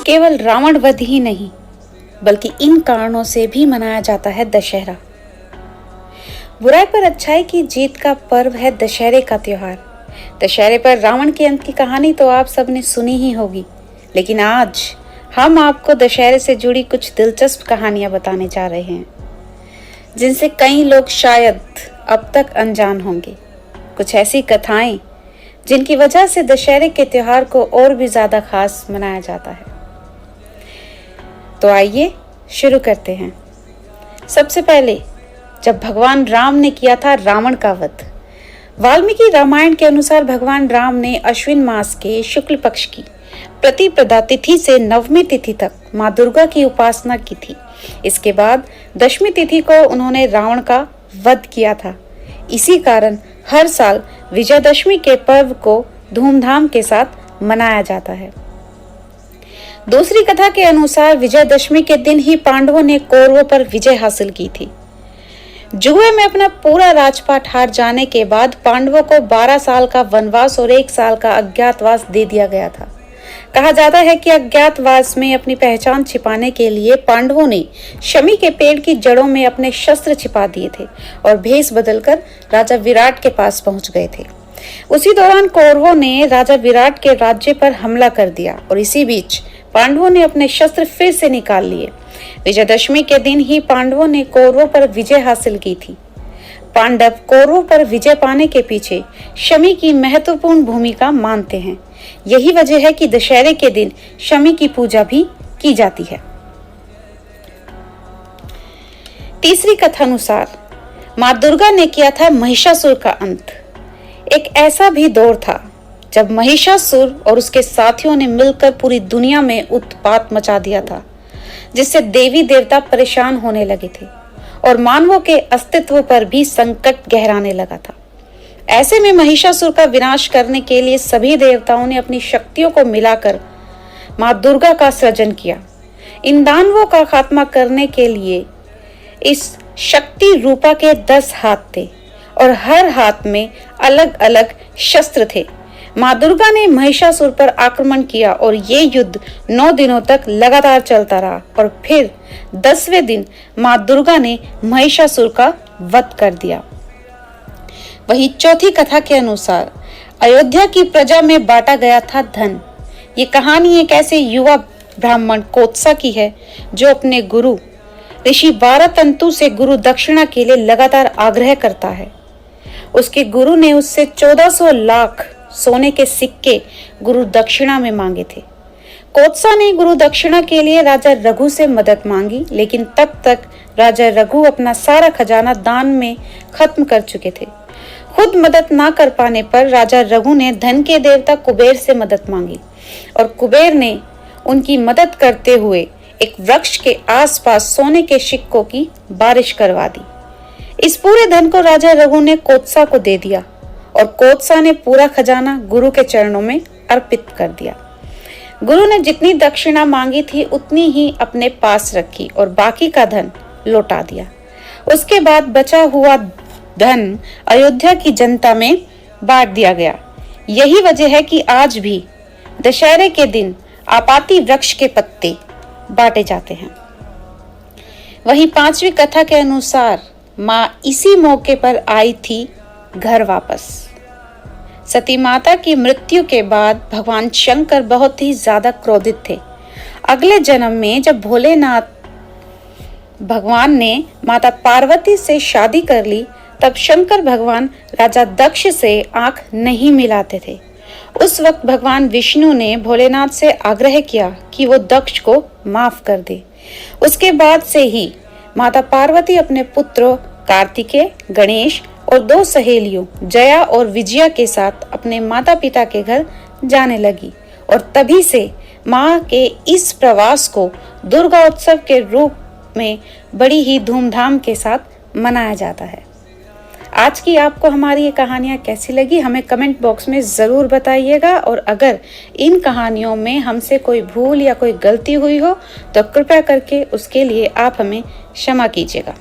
केवल रावण वध ही नहीं बल्कि इन कारणों से भी मनाया जाता है दशहरा। बुराई पर अच्छाई की जीत का पर्व है दशहरे का त्योहार। दशहरे पर रावण के अंत की कहानी तो आप सबने सुनी ही होगी, लेकिन आज हम आपको दशहरे से जुड़ी कुछ दिलचस्प कहानियां बताने जा रहे हैं, जिनसे कई लोग शायद अब तक अनजान होंगे। कुछ ऐसी कथाएं जिनकी वजह से दशहरे के त्योहार को और भी ज्यादा खास मनाया जाता है। तो आइए शुरू करते हैं। सबसे पहले जब भगवान राम ने किया था रावण का वध। वाल्मीकि रामायण के अनुसार भगवान राम ने अश्विन मास के शुक्ल पक्ष की प्रतिपदा तिथि से नवमी तिथि तक माँ दुर्गा की उपासना की थी। इसके बाद दशमी तिथि को उन्होंने रावण का वध किया था। इसी कारण हर साल विजयदशमी के पर्व को धूमधाम के साथ मनाया जाता है। दूसरी कथा के अनुसार विजयदशमी के दिन ही पांडवों ने कौरवों पर विजय हासिल की थी। जुए में अपना पूरा राजपाट हार जाने के बाद पांडवों को 12 साल का वनवास और 1 साल का अज्ञातवास दे दिया गया था। कहा जाता है कि अज्ञातवास में अपनी पहचान छिपाने के लिए पांडवों ने शमी के पेड़ की जड़ों में अपने शस्त्र छिपा दिए थे और भेष बदलकर राजा विराट के पास पहुंच गए थे। उसी दौरान कौरवों ने राजा विराट के राज्य पर हमला कर दिया और इसी बीच पांडवों ने अपने शस्त्र फिर से निकाल लिए। विजयदशमी के दिन ही पांडवों ने कौरवों पर विजय हासिल की थी। पांडव कौरवों पर विजय पाने के पीछे शमी की महत्वपूर्ण भूमिका मानते हैं। यही वजह है कि दशहरे के दिन शमी की पूजा भी की जाती है। तीसरी कथा अनुसार माँ दुर्गा ने किया था महिषासुर का अंत। एक ऐसा भी दौर था जब महिषासुर और उसके साथियों ने मिलकर पूरी दुनिया में उत्पात मचा दिया था, जिससे देवी देवता परेशान होने लगे थे और मानवों के अस्तित्व पर भी संकट गहराने लगा था। ऐसे में महिषासुर का विनाश करने के लिए सभी देवताओं ने अपनी शक्तियों को मिलाकर माँ दुर्गा का सृजन किया। इन दानवों का खात्मा करने के लिए इस शक्ति रूपा के 10 हाथ थे और हर हाथ में अलग अलग शस्त्र थे। माँ दुर्गा ने महिषासुर पर आक्रमण किया और ये युद्ध 9 दिनों तक लगातार चलता रहा और फिर 10वें दिन माँ दुर्गा ने महिषासुर का वध कर दिया। वही चौथी कथा के अनुसार अयोध्या की प्रजा में बांटा गया था धन। ये कहानी एक ऐसे युवा ब्राह्मण कोत्सा की है जो अपने गुरु ऋषि वारातंतु से गुरु दक्षिणा के लिए लगातार आग्रह करता है। उसके गुरु ने उससे 1400 लाख सोने के सिक्के गुरु दक्षिणा में मांगे थे। कोत्सा ने गुरु दक्षिणा के लिए राजा रघु से मदद मांगी, लेकिन तब तक राजा रघु अपना सारा खजाना दान में खत्म कर चुके थे। खुद मदद ना कर पाने पर राजा रघु ने धन के देवता कुबेर से मदद मांगी और कुबेर ने उनकी मदद करते हुए एक वृक्ष के आसपास सोने के सिक्कों की बारिश करवा दी। इस पूरे धन को राजा रघु ने कोत्सा को दे दिया और कोत्सा ने पूरा खजाना गुरु के चरणों में अर्पित कर दिया। गुरु ने जितनी दक्षिणा मांगी थी उतनी ही अपने पास रखी और बाकी का धन लौटा दिया। उसके बाद बचा हुआ धन अयोध्या की जनता में बांट दिया गया। यही वजह है कि आज भी दशहरे के दिन आपाती वृक्ष के पत्ते बांटे जाते हैं। वहीं 5वीं कथा के अनुसार माँ इसी मौके पर आई थी घर वापस। सती माता की मृत्यु के बाद भगवान शंकर बहुत ही ज्यादा क्रोधित थे। अगले जन्म में जब भोलेनाथ भगवान ने माता पार्वती से शादी कर ली, तब शंकर भगवान राजा दक्ष से आंख नहीं मिलाते थे। उस वक्त भगवान विष्णु ने भोलेनाथ से आग्रह किया कि वो दक्ष को माफ कर दे। उसके बाद से ही माता पार्वती अपने पुत्रों कार्तिकेय, गणेश और 2 सहेलियों जया और विजया के साथ अपने माता पिता के घर जाने लगी और तभी से माँ के इस प्रवास को दुर्गा उत्सव के रूप में बड़ी ही धूमधाम के साथ मनाया जाता है। आज की आपको हमारी ये कहानियाँ कैसी लगी हमें कमेंट बॉक्स में ज़रूर बताइएगा और अगर इन कहानियों में हमसे कोई भूल या कोई गलती हुई हो तो कृपया करके उसके लिए आप हमें क्षमा कीजिएगा।